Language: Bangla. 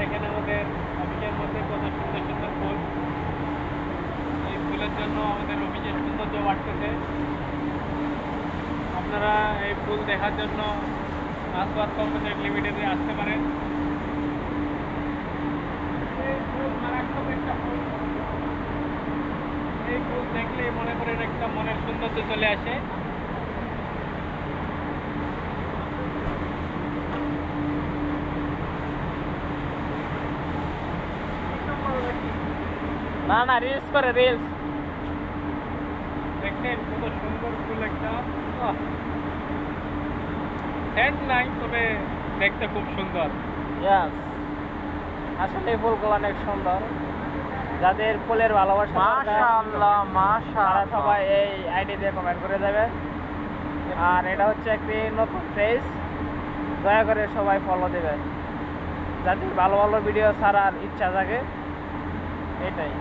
দেখেন আমাদের অফিসের মধ্যে কত সুন্দর সুন্দর ফুল। এই ফুলের জন্য আমাদের অফিসের সৌন্দর্য বাড়তেছে। আপনারা এই ফুল দেখার জন্য আসবাদ কর্মচারী লিমিটেডে আসতে পারেন। এই ফুল মারাত্মক একটা ফুল। এই ফুল দেখলেই মনে করেন একটা মনের সৌন্দর্য চলে আসে। না না, রিলস করে, রিলস। দেখেন কত সুন্দর ফুল একটা। সেন্ট নাই, তবে দেখতে খুব সুন্দর। ইয়াস, আসলে এই ফুলগুলো অনেক সুন্দর। যাদের ফুলের ভালোবাসা মাশাআল্লাহ, তারা মাশাআল্লাহ। সবাই এই আইডি দিয়ে কমেন্ট করে যাবে। আর এটা হচ্ছে একটি নতুন ফেজ, দয়া করে সবাই ফলো দেবেন যাতে ভালো ভালো ভিডিও ছাড়ার ইচ্ছা থাকে। এটাই।